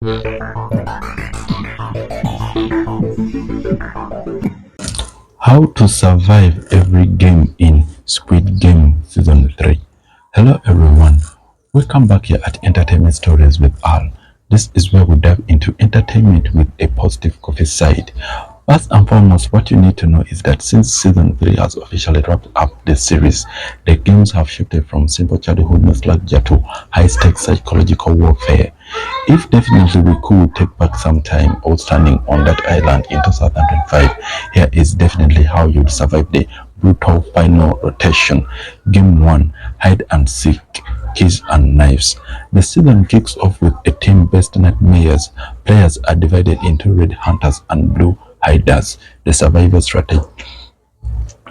How to survive every game in Squid Game Season 3. Hello everyone, welcome back here at Entertainment Stories with Al. This is where we dive into entertainment with a positive coffee side. First and foremost, what you need to know is that since Season 3 has officially wrapped up the series, the games have shifted from simple childhood nostalgia to high-stakes psychological warfare. If definitely we could take back some time outstanding on that island in 2025, here is definitely how you'd survive the brutal final rotation. Game 1, Hide and Seek, Keys and Knives. The season kicks off with a team-based nightmares. Players are divided into red hunters and blue hiders. The survival strategy.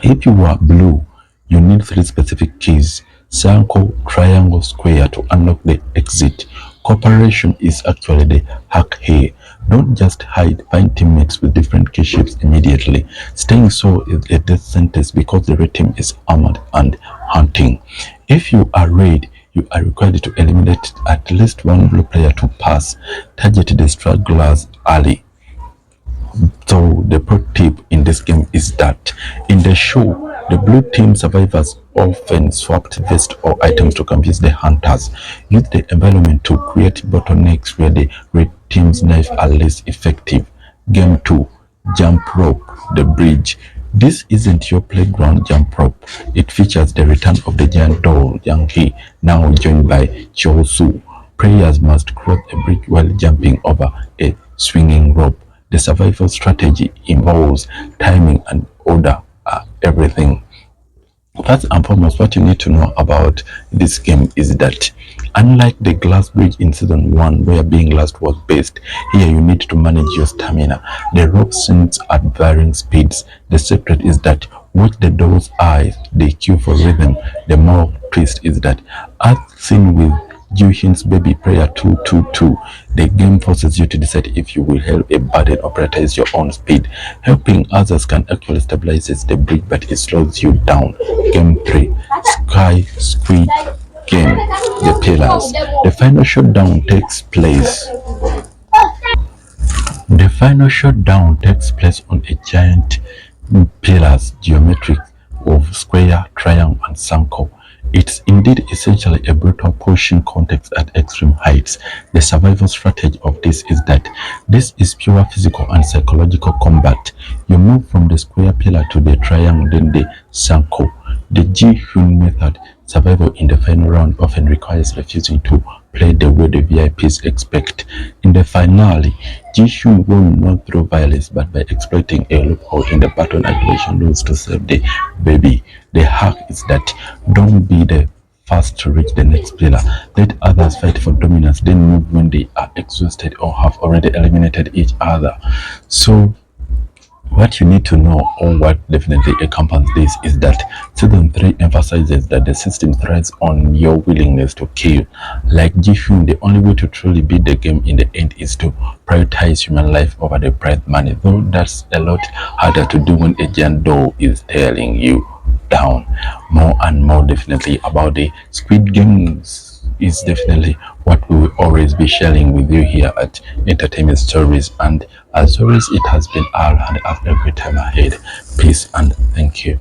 If you are blue, you need three specific keys: circle, triangle, square to unlock the exit. Cooperation is actually the hack here. Don't just hide, find teammates with different key shapes immediately. Staying so is a death sentence because the red team is armored and hunting. If you are red, you are required to eliminate at least one blue player to pass. Target the stragglers early. So the pro tip in this game is that in the show, the blue team survivors often swapped vests or items to confuse the hunters. Use the environment to create bottlenecks where the red team's knives are less effective. Game 2, Jump Rope, the bridge. This isn't your playground jump rope. It features the return of the giant doll, Yang He, now joined by Chosu. Players must cross a bridge while jumping over a swinging rope. The survival strategy involves timing and order, everything. First and foremost, what you need to know about this game is that unlike the glass bridge in season 1 where being last was based, here you need to manage your stamina. The rope swings at varying speeds. The secret is that watch the doll's eyes, they cue for rhythm. The moral twist is that as seen with Juhin's baby prayer 222, the game forces you to decide if you will help a burden or prioritize your own speed. Helping others can actually stabilize the bridge, but it slows you down. Game 3, Squid Game, the pillars. The final showdown takes place. The final showdown takes place on a giant pillars geometric of square, triangle, and circle. It's indeed essentially a brutal pushing context at extreme heights. The survival strategy of this is that this is pure physical and psychological combat. You move from the square pillar to the triangle, then the circle. The Ji-Hyun method, survival in the final round, often requires refusing to play the way the VIPs expect. In the finale, Ji-Hyun won not through violence but by exploiting a loophole in the button activation rules to save the baby. The hack is that don't be the first to reach the next pillar. Let others fight for dominance, then move when they are exhausted or have already eliminated each other. So what you need to know, or what definitely accompanies this, is that season 3 emphasizes that the system thrives on your willingness to kill. Like Ji-Hyun, the only way to truly beat the game in the end is to prioritize human life over the prize money, though that's a lot harder to do when a giant doll is tearing you down. More and more definitely about the Squid Games is definitely what we will always be sharing with you here at Entertainment Stories, and as always it has been Al, and have a great time ahead. Peace and thank you.